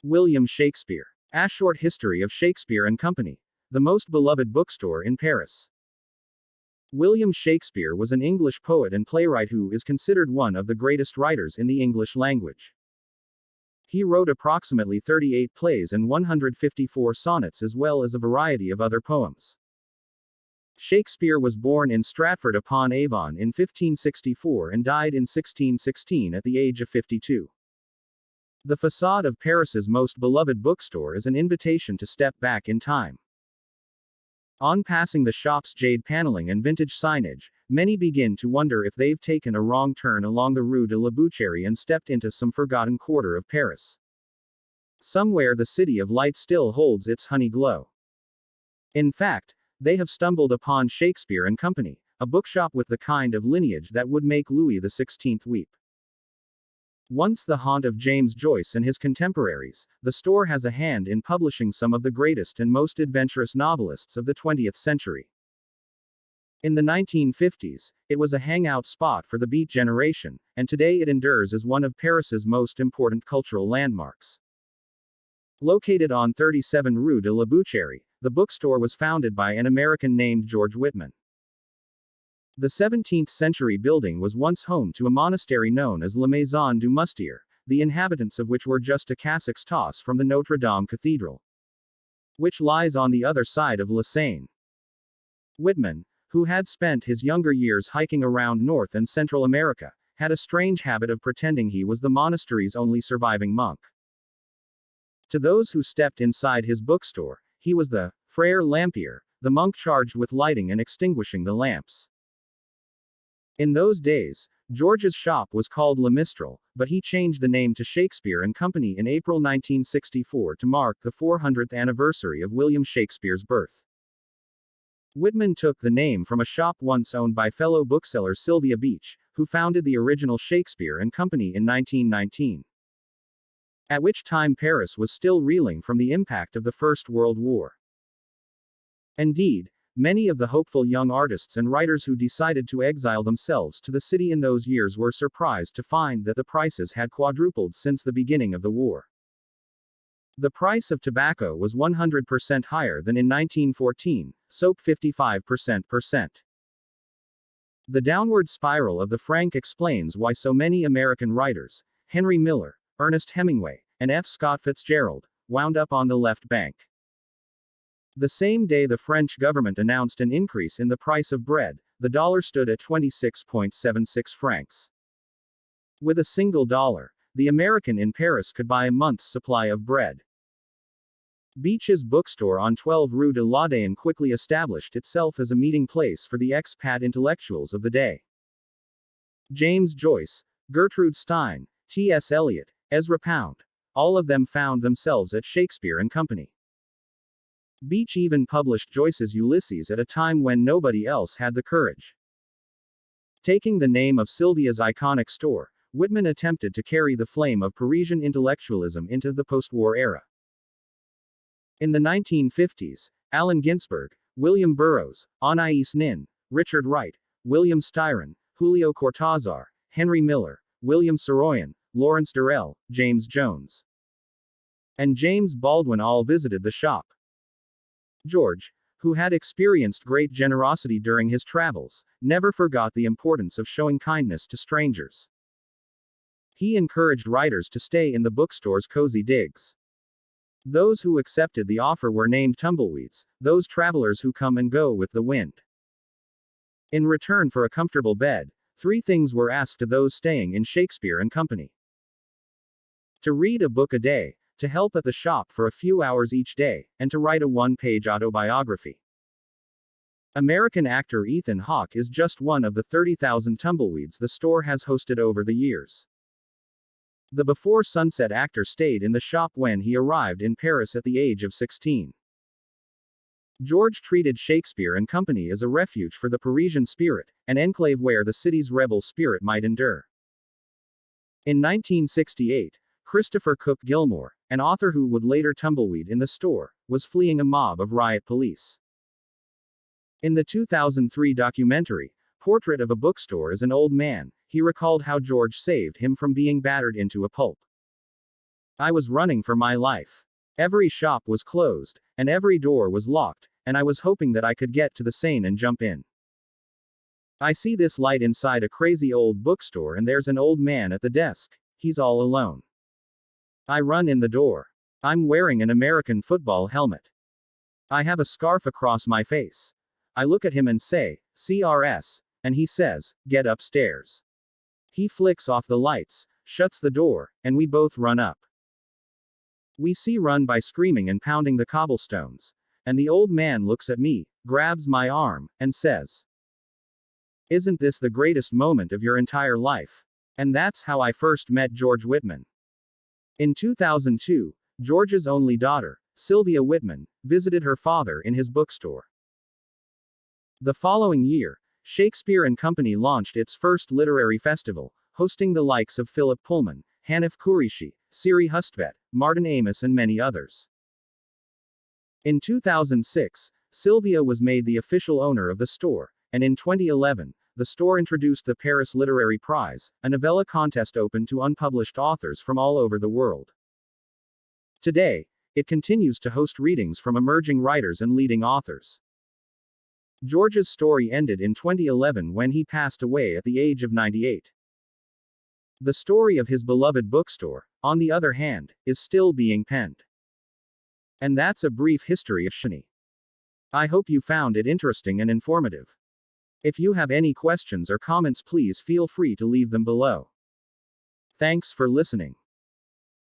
William Shakespeare. A Short History of Shakespeare and Company. The most beloved bookstore in Paris. William Shakespeare was an English poet and playwright who is considered one of the greatest writers in the English language. He wrote approximately 38 plays and 154 sonnets as well as a variety of other poems. Shakespeare was born in Stratford-upon-Avon in 1564 and died in 1616 at the age of 52. The facade of Paris's most beloved bookstore is an invitation to step back in time. On passing the shop's jade paneling and vintage signage, many begin to wonder if they've taken a wrong turn along the Rue de la Bûcherie and stepped into some forgotten quarter of Paris. Somewhere the city of light still holds its honey glow. In fact, they have stumbled upon Shakespeare and Company, a bookshop with the kind of lineage that would make Louis XVI weep. Once the haunt of James Joyce and his contemporaries, the store has a hand in publishing some of the greatest and most adventurous novelists of the 20th century. In the 1950s, it was a hangout spot for the Beat generation, and today it endures as one of Paris's most important cultural landmarks. Located on 37 Rue de la Bûcherie, the bookstore was founded by an American named George Whitman. The 17th-century building was once home to a monastery known as La Maison du Moustier, the inhabitants of which were just a cassock's toss from the Notre Dame Cathedral, which lies on the other side of La Seine. Whitman, who had spent his younger years hiking around North and Central America, had a strange habit of pretending he was the monastery's only surviving monk. To those who stepped inside his bookstore, he was the Frère Lampier, the monk charged with lighting and extinguishing the lamps. In those days, George's shop was called Le Mistral, but he changed the name to Shakespeare and Company in April 1964 to mark the 400th anniversary of William Shakespeare's birth. Whitman took the name from a shop once owned by fellow bookseller Sylvia Beach, who founded the original Shakespeare and Company in 1919. At which time Paris was still reeling from the impact of the First World War. Indeed, many of the hopeful young artists and writers who decided to exile themselves to the city in those years were surprised to find that the prices had quadrupled since the beginning of the war. The price of tobacco was 100% higher than in 1914, soap 55%. The downward spiral of the franc explains why so many American writers, Henry Miller, Ernest Hemingway, and F. Scott Fitzgerald, wound up on the left bank. The same day the French government announced an increase in the price of bread, the dollar stood at 26.76 francs. With a single dollar, the American in Paris could buy a month's supply of bread. Beach's bookstore on 12 Rue de l'Odéon quickly established itself as a meeting place for the expat intellectuals of the day. James Joyce, Gertrude Stein, T.S. Eliot, Ezra Pound, all of them found themselves at Shakespeare and Company. Beach even published Joyce's Ulysses at a time when nobody else had the courage. Taking the name of Sylvia's iconic store, Whitman attempted to carry the flame of Parisian intellectualism into the post-war era. In the 1950s, Allen Ginsberg, William Burroughs, Anais Nin, Richard Wright, William Styron, Julio Cortázar, Henry Miller, William Saroyan, Lawrence Durrell, James Jones, and James Baldwin all visited the shop. George, who had experienced great generosity during his travels, never forgot the importance of showing kindness to strangers. He encouraged writers to stay in the bookstore's cozy digs. Those who accepted the offer were named tumbleweeds, those travelers who come and go with the wind. In return for a comfortable bed, 3 things were asked of those staying in Shakespeare and Company: to read a book a day, to help at the shop for a few hours each day, and to write a 1-page autobiography. American actor Ethan Hawke is just one of the 30,000 tumbleweeds the store has hosted over the years. The Before Sunset actor stayed in the shop when he arrived in Paris at the age of 16. George treated Shakespeare and Company as a refuge for the Parisian spirit, an enclave where the city's rebel spirit might endure. In 1968, Christopher Cook Gilmore, an author who would later tumbleweed in the store, was fleeing a mob of riot police. In the 2003 documentary, Portrait of a Bookstore as an Old Man, he recalled how George saved him from being battered into a pulp. I was running for my life. Every shop was closed, and every door was locked, and I was hoping that I could get to the Seine and jump in. I see this light inside a crazy old bookstore, and there's an old man at the desk. He's all alone. I run in the door. I'm wearing an American football helmet. I have a scarf across my face. I look at him and say, "CRS," and he says, "Get upstairs." He flicks off the lights, shuts the door, and we both run up. We see run by screaming and pounding the cobblestones. And the old man looks at me, grabs my arm, and says, "Isn't this the greatest moment of your entire life?" And that's how I first met George Whitman. In 2002, George's only daughter, Sylvia Whitman, visited her father in his bookstore. The following year, Shakespeare and Company launched its first literary festival, hosting the likes of Philip Pullman, Hanif Kureishi, Siri Hustvedt, Martin Amis, and many others. In 2006, Sylvia was made the official owner of the store, and in 2011, the store introduced the Paris Literary Prize, a novella contest open to unpublished authors from all over the world. Today, it continues to host readings from emerging writers and leading authors. George's story ended in 2011 when he passed away at the age of 98. The story of his beloved bookstore, on the other hand, is still being penned. And that's a brief history of Shani. I hope you found it interesting and informative. If you have any questions or comments, please feel free to leave them below. Thanks for listening.